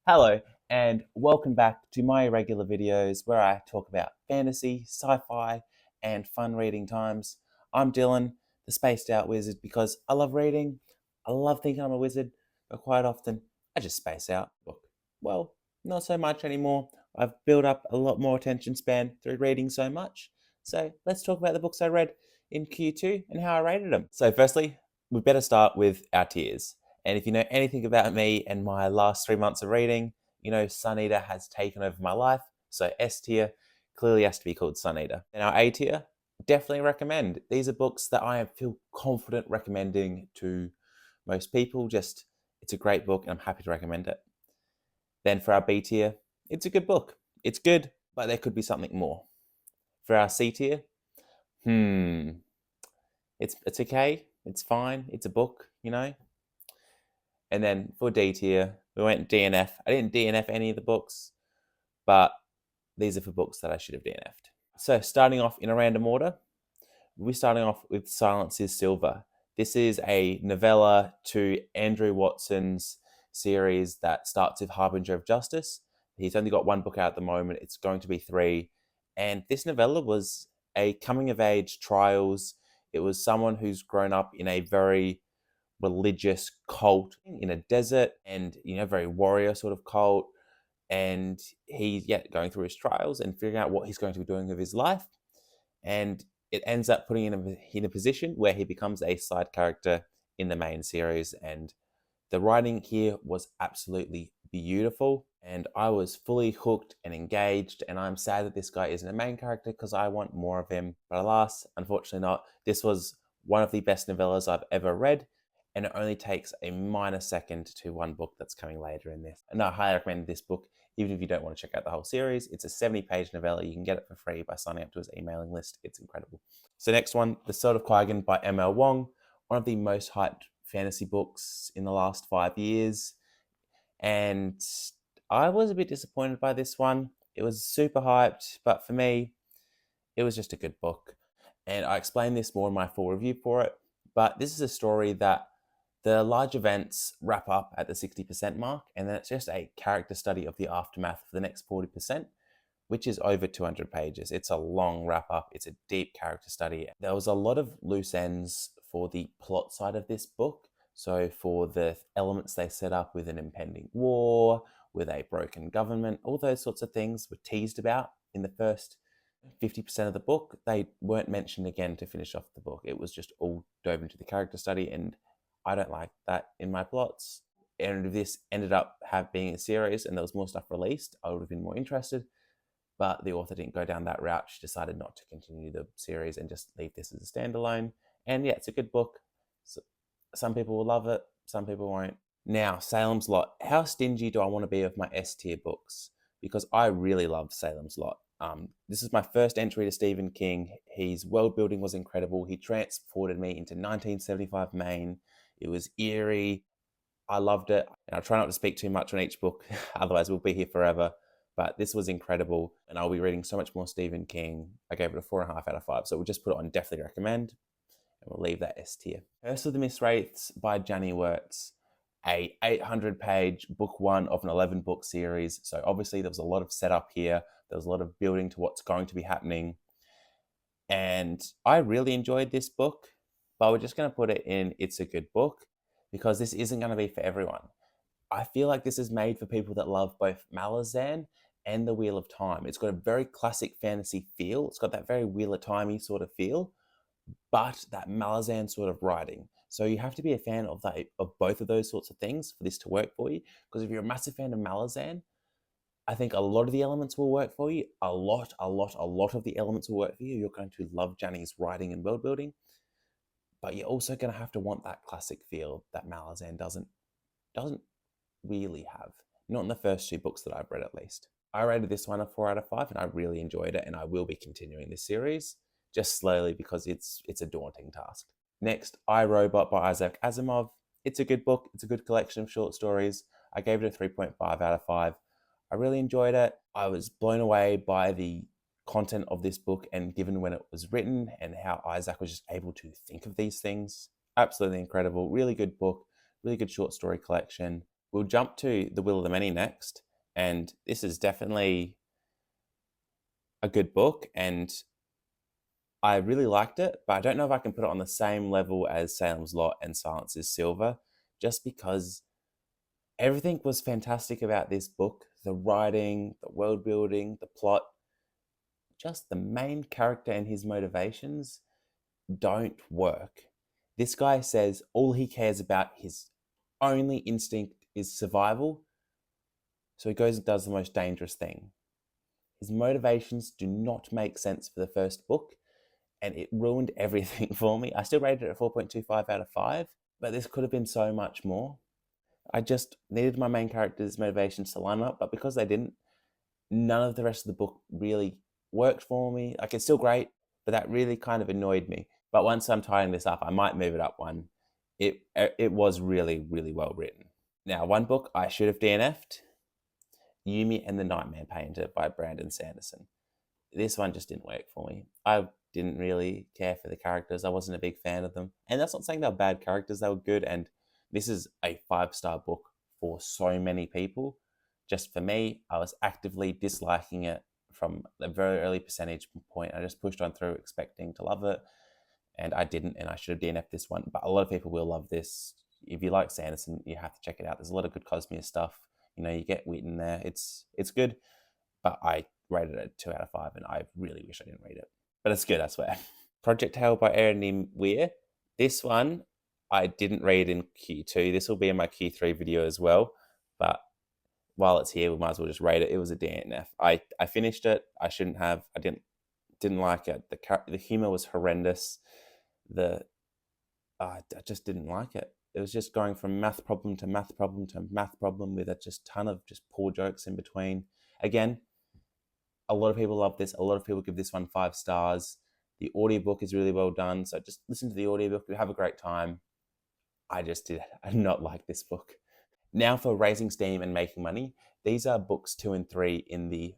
Hello, and welcome back to my irregular videos where I talk about fantasy, sci-fi, and fun reading times. I'm Dylan, the spaced out wizard, because I love reading. I love thinking I'm a wizard, but quite often I just space out. Look, well, not so much anymore. I've built up a lot more attention span through reading so much. So let's talk about the books I read in Q2 and how I rated them. So firstly, we better start with our tiers. And if you know anything about me and my last 3 months of reading, you know Sun Eater has taken over my life. So S tier clearly has to be called Sun Eater. And our A tier, definitely recommend. These are books that I feel confident recommending to most people. Just, it's a great book and I'm happy to recommend it. Then for our B tier, it's a good book. It's good, but there could be something more. For our C tier, it's okay. It's fine. It's a book, you know. And then for D tier, we went DNF. I didn't DNF any of the books, but these are for books that I should have DNF'd. So starting off in a random order, we're starting off with Silence is Silver. This is a novella to Andrew Watson's series that starts with Harbinger of Justice. He's only got one book out at the moment. It's going to be 3. And this novella was a coming of age trials. It was someone who's grown up in a very religious cult in a desert, and very warrior sort of cult, and he's going through his trials and figuring out what he's going to be doing with his life, and it ends up putting him in a position where he becomes a side character in the main series. And the writing here was absolutely beautiful, and I was fully hooked and engaged, and I'm sad that this guy isn't a main character because I want more of him, but alas, unfortunately not. This was one of the best novellas I've ever read, and it only takes a minor second to one book that's coming later in this. And I highly recommend this book, even if you don't want to check out the whole series. It's a 70-page novella. You can get it for free by signing up to his emailing list. It's incredible. So next one, The Sword of Kaigen by M.L. Wong, one of the most hyped fantasy books in the last 5 years. And I was a bit disappointed by this one. It was super hyped, but for me, it was just a good book. And I explained this more in my full review for it. But this is a story that the large events wrap up at the 60% mark, and then it's just a character study of the aftermath for the next 40%, which is over 200 pages. It's a long wrap up. It's a deep character study. There was a lot of loose ends for the plot side of this book. So for the elements they set up with an impending war, with a broken government, all those sorts of things were teased about in the first 50% of the book. They weren't mentioned again to finish off the book. It was just all dove into the character study, and I don't like that in my plots. And if this ended up being a series and there was more stuff released, I would have been more interested. But the author didn't go down that route. She decided not to continue the series and just leave this as a standalone. And yeah, it's a good book. So some people will love it, some people won't. Now, Salem's Lot. How stingy do I want to be with my S tier books? Because I really love Salem's Lot. This is my first entry to Stephen King. His world building was incredible. He transported me into 1975 Maine. It was eerie. I loved it. And I'll try not to speak too much on each book, otherwise we'll be here forever. But this was incredible, and I'll be reading so much more Stephen King. I gave it a 4.5 out of 5, so we'll just put it on definitely recommend, and we'll leave that S tier. Curse of the Mistwraiths by Johnny Wirtz, a 800-page book 1 of an 11-book series. So obviously there was a lot of setup here. There was a lot of building to what's going to be happening, and I really enjoyed this book. But we're just going to put it in it's a good book, because this isn't going to be for everyone. I feel like this is made for people that love both Malazan and the Wheel of Time. It's got a very classic fantasy feel. It's got that very Wheel of Timey sort of feel, but that Malazan sort of writing. So you have to be a fan of both of those sorts of things for this to work for you. Because if you're a massive fan of Malazan, I think a lot of the elements will work for you. A lot of the elements will work for you. You're going to love Johnny's writing and world building, but you're also going to have to want that classic feel that Malazan doesn't really have. Not in the first 2 books that I've read, at least. I rated this one a 4 out of 5, and I really enjoyed it, and I will be continuing this series, just slowly, because it's a daunting task. Next, I, Robot by Isaac Asimov. It's a good book. It's a good collection of short stories. I gave it a 3.5 out of 5. I really enjoyed it. I was blown away by the content of this book, and given when it was written and how Isaac was just able to think of these things. Absolutely incredible. Really good book. Really good short story collection. we'll jump to The Will of the Many next, and this is definitely a good book, and I really liked it, but I don't know if I can put it on the same level as Salem's Lot and Silence is Silver, just because everything was fantastic about this book. The writing, the world building, the plot, just the main character and his motivations don't work. This guy says all he cares about, his only instinct is survival, so he goes and does the most dangerous thing. His motivations do not make sense for the first book, and it ruined everything for me. I still rated it at 4.25 out of 5, but this could have been so much more. I just needed my main character's motivations to line up, but because they didn't, none of the rest of the book really worked for me. Like, it's still great, but that really kind of annoyed me. But once I'm tying this up, I might move it up one. It was really, really well written. Now, one book I should have DNF'd, Yumi and the Nightmare Painter by Brandon Sanderson. This one just didn't work for me. I didn't really care for the characters. I wasn't a big fan of them. And that's not saying they were bad characters, they were good. And this is a 5-star book for so many people. Just for me, I was actively disliking it from a very early percentage point. I just pushed on through expecting to love it, and I didn't, and I should have DNF'd this one. But a lot of people will love this. If you like Sanderson, you have to check it out. There's a lot of good Cosmere stuff. You know, you get Wheat in there. It's good, but I rated it a 2 out of 5, and I really wish I didn't read it. But it's good, I swear. Project Hail by Aaron Weir. This one I didn't read in Q2. This will be in my Q3 video as well. But while it's here, we might as well just rate it. It was a DNF. I finished it. I shouldn't have. I didn't like it. The humor was horrendous. I just didn't like it. It was just going from math problem to math problem to math problem with a just ton of just poor jokes in between. Again, a lot of people love this. A lot of people give this one 5 stars. The audiobook is really well done. So just listen to the audiobook. You have a great time. I just did not like this book. Now for Raising Steam and Making Money. These are books 2 and 3 in the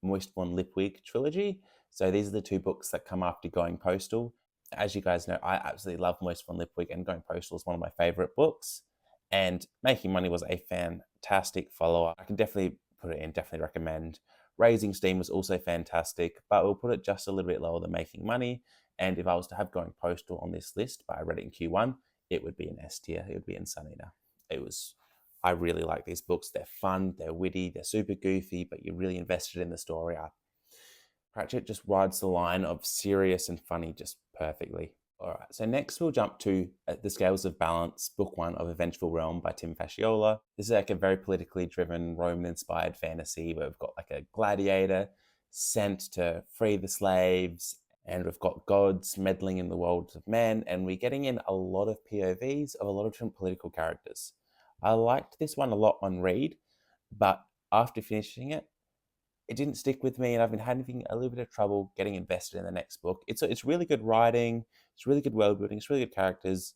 Moistborn Lipwig trilogy. So these are the 2 books that come after Going Postal. As you guys know, I absolutely love Moistborn Lipwig, and Going Postal is one of my favorite books. And Making Money was a fantastic follow-up. I can definitely put it in, definitely recommend. Raising Steam was also fantastic, but we'll put it just a little bit lower than Making Money. And if I was to have Going Postal on this list, but I read it in Q1, it would be an S tier. It would be in Sun Eater. I really like these books. They're fun, they're witty, they're super goofy, but you're really invested in the story. Pratchett just rides the line of serious and funny just perfectly. All right, so next we'll jump to The Scales of Balance, Book 1 of A Vengeful Realm by Tim Fasciola. This is like a very politically driven, Roman-inspired fantasy where we've got like a gladiator sent to free the slaves, and we've got gods meddling in the worlds of men, and we're getting in a lot of POVs of a lot of different political characters. I liked this one a lot on read, but after finishing it, it didn't stick with me, and I've been having a little bit of trouble getting invested in the next book. It's really good writing, it's really good world building, it's really good characters,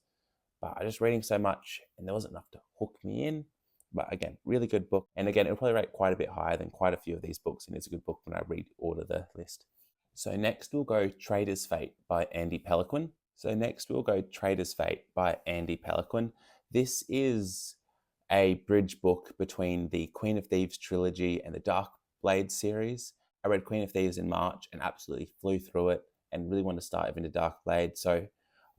but I just reading so much, and there wasn't enough to hook me in. But again, really good book, and again, it'll probably rate quite a bit higher than quite a few of these books, and it's a good book when I reorder the list. So next we'll go Traitors Fate by Andy Peliquin. This is a bridge book between the Queen of Thieves trilogy and the Darkblade series. I read Queen of Thieves in March and absolutely flew through it and really wanted to start into Darkblade. So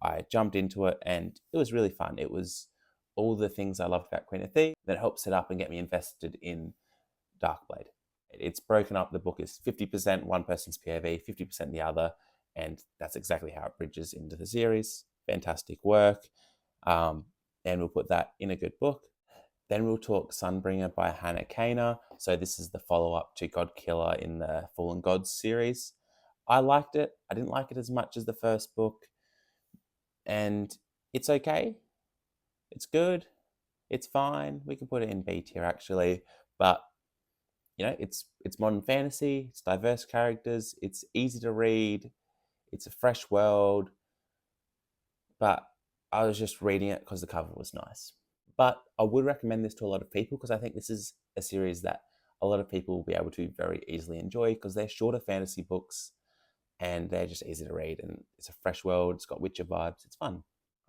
I jumped into it and it was really fun. It was all the things I loved about Queen of Thieves that helped set up and get me invested in Darkblade. It's broken up. The book is 50% one person's POV, 50% the other, and that's exactly how it bridges into the series. Fantastic work. And we'll put that in a good book. Then we'll talk Sunbringer by Hannah Kaner. So this is the follow-up to Godkiller in the Fallen Gods series. I liked it. I didn't like it as much as the first book. And it's okay. It's good. It's fine. We can put it in B tier actually. But you know, it's modern fantasy, it's diverse characters, it's easy to read, it's a fresh world, but I was just reading it because the cover was nice. But I would recommend this to a lot of people because I think this is a series that a lot of people will be able to very easily enjoy because they're shorter fantasy books and they're just easy to read, and it's a fresh world, it's got Witcher vibes, it's fun.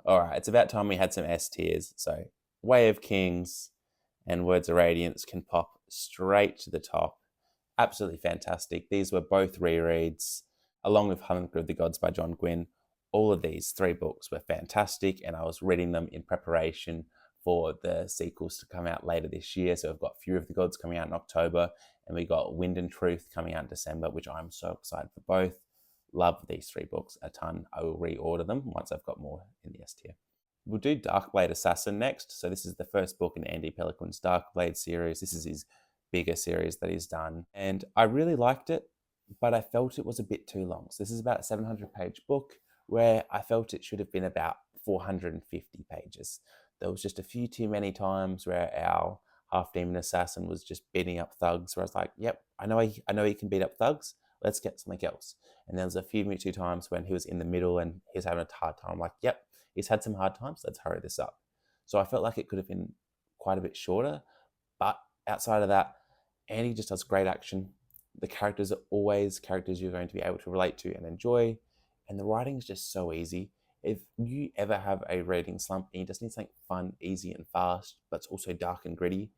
All right, it's about time we had some S tiers. So Way of Kings and Words of Radiance can pop straight to the top. Absolutely fantastic. These were both rereads, along with Hunger of the Gods by John Gwynne. All of these 3 books were fantastic, and I was reading them in preparation for the sequels to come out later this year. So we've got Fury of the Gods coming out in October, and we got Wind and Truth coming out in December, which I'm so excited for both. Love these 3 books a ton. I will reorder them once I've got more in the S tier. We'll do Darkblade Assassin next. So this is the first book in Andy Pelican's Darkblade series. This is his bigger series that he's done. And I really liked it, but I felt it was a bit too long. So this is about a 700-page book where I felt it should have been about 450 pages. There was just a few too many times where our half-demon assassin was just beating up thugs, where I was like, yep, I know he can beat up thugs. Let's get something else. And there was a few too times when he was in the middle and he was having a hard time. I'm like, yep, he's had some hard times. Let's hurry this up. So I felt like it could have been quite a bit shorter. But outside of that, Andy just does great action. The characters are always characters you're going to be able to relate to and enjoy. And the writing is just so easy. If you ever have a reading slump and you just need something fun, easy, and fast, but it's also dark and gritty,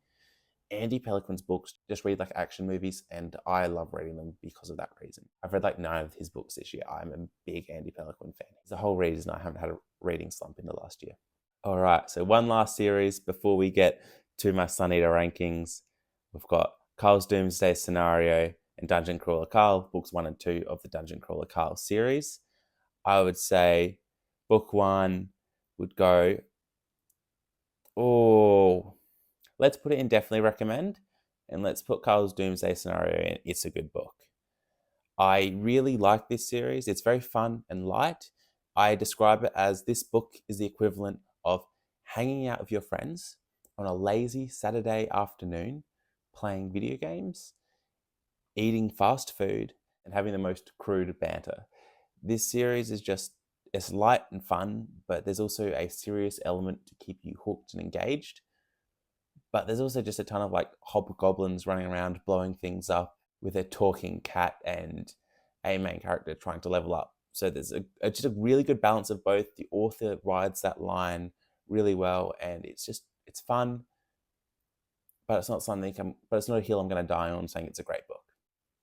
Andy Pelican's books just read like action movies, and I love reading them because of that reason. I've read like 9 of his books this year. I'm a big Andy Pelican fan. It's the whole reason I haven't had a reading slump in the last year. All right, so one last series before we get to my Sun Eater rankings. We've got Carl's Doomsday Scenario and Dungeon Crawler Carl, books 1 and 2 of the Dungeon Crawler Carl series. I would say book 1 would go, let's put it in definitely recommend, and let's put Carl's Doomsday Scenario in it's a good book. I really like this series. It's very fun and light. I describe it as this book is the equivalent of hanging out with your friends on a lazy Saturday afternoon, playing video games, eating fast food, and having the most crude banter. This series is just, it's light and fun, but there's also a serious element to keep you hooked and engaged. But there's also just a ton of like hobgoblins running around blowing things up with a talking cat and a main character trying to level up. So there's just a really good balance of both. The author rides that line really well, and it's fun, but it's not it's not a hill I'm going to die on saying it's a great book.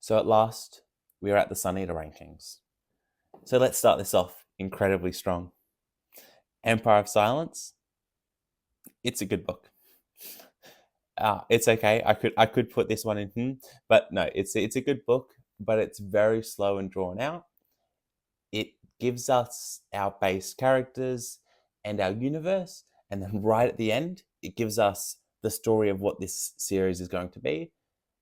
So at last, we are at the Sun Eater rankings. So let's start this off incredibly strong. Empire of Silence. It's a good book. It's okay. I could put this one in, but no, it's a good book, but it's very slow and drawn out. It gives us our base characters and our universe, and then right at the end, it gives us the story of what this series is going to be.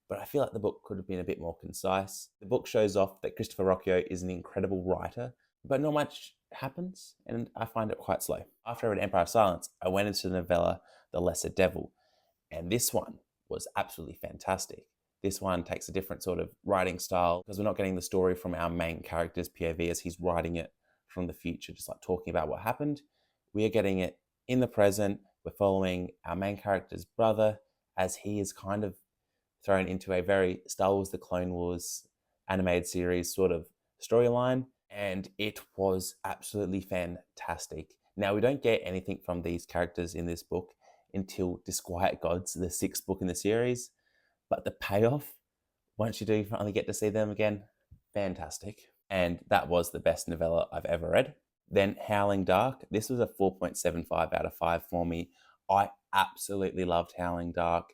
But I feel like the book could have been a bit more concise. The book shows off that Christopher Rocchio is an incredible writer, but not much happens, and I find it quite slow. After I read Empire of Silence, I went into the novella The Lesser Devil, and this one was absolutely fantastic. This one takes a different sort of writing style because we're not getting the story from our main character's POV as he's writing it from the future, just like talking about what happened. We are getting it in the present. We're following our main character's brother as he is kind of thrown into a very Star Wars The Clone Wars animated series sort of storyline, and it was absolutely fantastic. Now, we don't get anything from these characters in this book until Disquiet Gods, the 6th book in the series, but the payoff, once you do finally get to see them again, fantastic. And that was the best novella I've ever read. Then Howling Dark. This was a 4.75 out of 5 for me. I absolutely loved Howling Dark.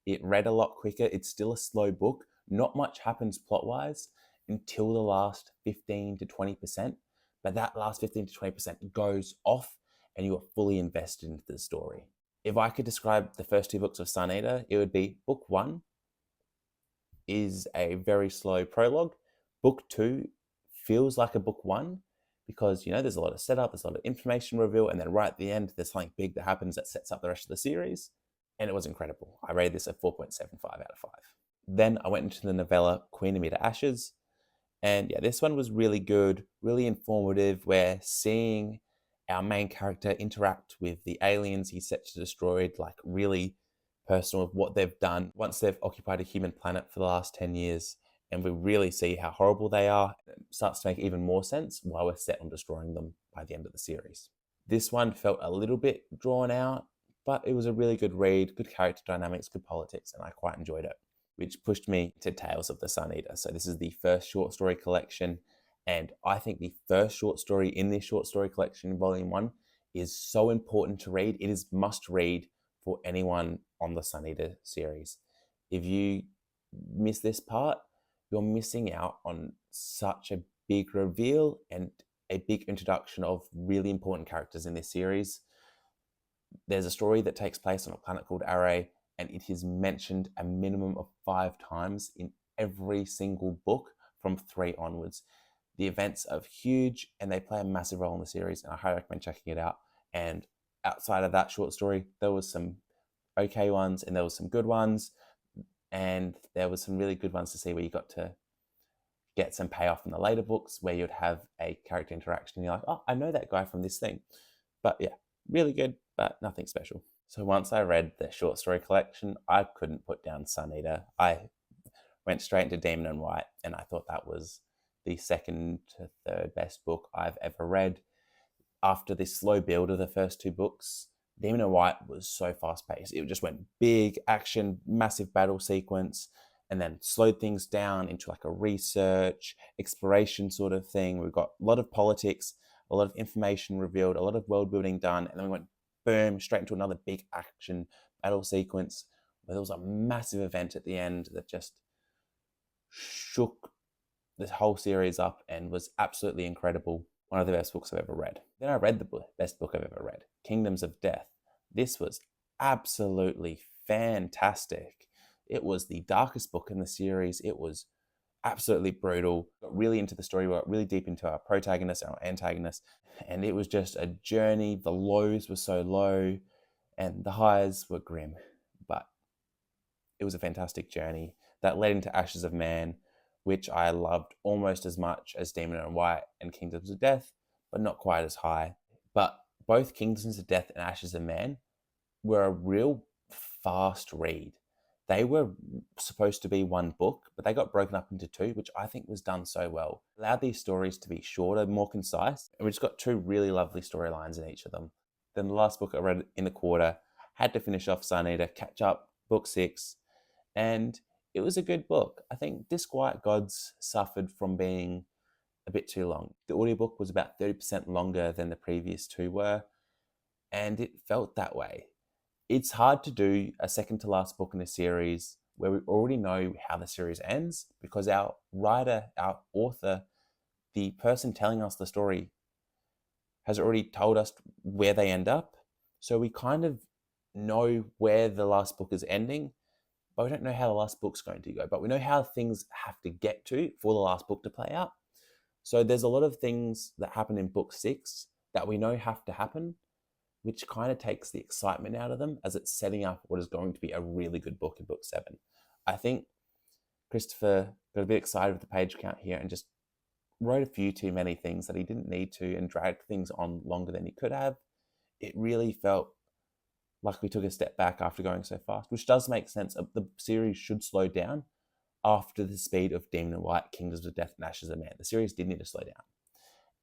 It read a lot quicker. It's still a slow book. Not much happens plot-wise until the last 15 to 20%. But that last 15 to 20% goes off and you are fully invested into the story. If I could describe the first 2 books of Sun Eater, it would be book 1 is a very slow prologue. Book 2 feels like a book 1 because, there's a lot of setup, there's a lot of information reveal, and then right at the end, there's something big that happens that sets up the rest of the series. And it was incredible. I rated this a 4.75 out of 5. Then I went into the novella Queen Amida Ashes. And yeah, this one was really good, really informative. We're seeing our main character interact with the aliens he set to destroy, like really personal of what they've done once they've occupied a human planet for the last 10 years. And we really see how horrible they are. It starts to make even more sense why we're set on destroying them by the end of the series. This one felt a little bit drawn out, But it was a really good read, good character dynamics, good politics, and I quite enjoyed it, which pushed me to Tales of the Sun Eater. So this is the first short story collection, and I think the first short story in this short story collection, volume 1, is so important to read. It is must read for anyone on the Sun Eater series. If you miss this part, you're missing out on such a big reveal and a big introduction of really important characters in this series. There's a story that takes place on a planet called Array, and it is mentioned a minimum of 5 times in every single book from 3 onwards. The events are huge and they play a massive role in the series, and I highly recommend checking it out. And outside of that short story, there was some okay ones and there was some good ones, and there was some really good ones to see where you got to get some payoff in the later books where you'd have a character interaction and you're like, oh, I know that guy from this thing. But yeah, really good, but nothing special. So once I read the short story collection, I couldn't put down Sun Eater. I went straight into Demon and White, and I thought that was the second to third best book I've ever read. After this slow build of the first 2 books, Demon and White was so fast paced. It just went big action, massive battle sequence, and then slowed things down into like a research, exploration sort of thing. We've got a lot of politics, a lot of information revealed, a lot of world building done, and then we went boom, straight into another big action battle sequence where there was a massive event at the end that just shook this whole series up and was absolutely incredible. One of the best books I've ever read. Then I read the best book I've ever read, Kingdoms of Death. This was absolutely fantastic. It was the darkest book in the series. It was absolutely brutal. Got really into the story, we got really deep into our protagonist, our antagonist, and it was just a journey. The lows were so low and the highs were grim, but it was a fantastic journey that led into Ashes of Man, which I loved almost as much as Demon and White and Kingdoms of Death, but not quite as high. But both Kingdoms of Death and Ashes of Man were a real fast read. They were supposed to be one book, but they got broken up into 2, which I think was done so well. It allowed these stories to be shorter, more concise, and we just got 2 really lovely storylines in each of them. Then the last book I read in a quarter, had to finish off Sun Eater, catch up, book 6, and it was a good book. I think Disquiet Gods suffered from being a bit too long. The audiobook was about 30% longer than the previous 2 were, and it felt that way. It's hard to do a second to last book in a series where we already know how the series ends, because our writer, our author, the person telling us the story has already told us where they end up. So we kind of know where the last book is ending, but we don't know how the last book's going to go. But we know how things have to get to for the last book to play out. So there's a lot of things that happen in book 6 that we know have to happen, which kind of takes the excitement out of them as it's setting up what is going to be a really good book in book 7. I think Christopher got a bit excited with the page count here and just wrote a few too many things that he didn't need to and dragged things on longer than he could have. It really felt like we took a step back after going so fast, which does make sense. The series should slow down after the speed of Demon and White, Kingdoms of Death, and Ashes of Man. The series did need to slow down.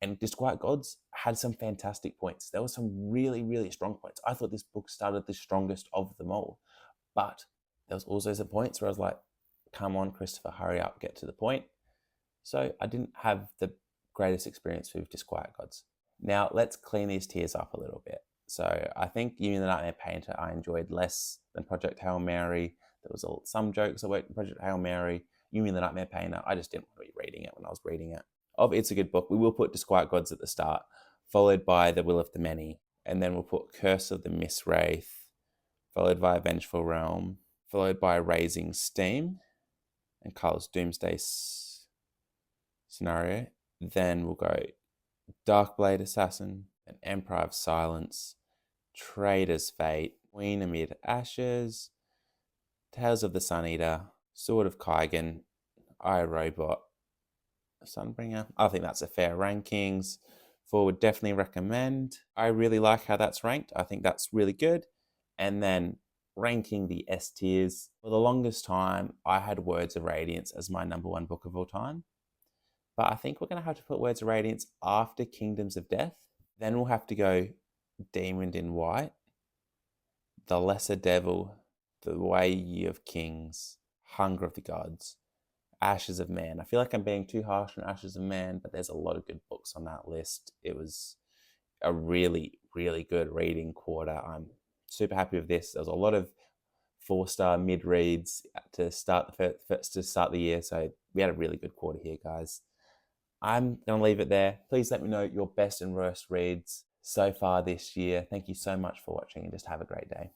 And Disquiet Gods had some fantastic points. There were some really, really strong points. I thought this book started the strongest of them all. But there was also some points where I was like, come on, Christopher, hurry up, get to the point. So I didn't have the greatest experience with Disquiet Gods. Now, let's clean these tiers up a little bit. So I think Yumi the Nightmare Painter I enjoyed less than Project Hail Mary. There was some jokes that worked in Project Hail Mary. Yumi the Nightmare Painter, I just didn't want to be reading it when I was reading it. It's a good book. We will put Disquiet Gods at the start, followed by The Will of the Many, and then we'll put Curse of the Mistwraith, followed by Vengeful Realm, followed by Raising Steam, and Carl's Doomsday Scenario. Then we'll go Darkblade Assassin, and Empire of Silence, Traitors Fate, Queen Amid Ashes, Tales of the Sun Eater, Sword of Kaigen, I, Robot, Sunbringer. I think that's a fair rankings. 4 would definitely recommend. I really like how that's ranked. I think that's really good. And then ranking the S tiers. For the longest time, I had Words of Radiance as my number 1 book of all time. But I think we're going to have to put Words of Radiance after Kingdoms of Death. Then we'll have to go Demon in White. The Lesser Devil, The Way of Kings, Hunger of the Gods, Ashes of Man. I feel like I'm being too harsh on Ashes of Man, but there's a lot of good books on that list. It was a really, really good reading quarter. I'm super happy with this. There was a lot of 4-star mid reads to start the year, so we had a really good quarter here, guys. I'm gonna leave it there. Please let me know your best and worst reads so far this year. Thank you so much for watching, and just have a great day.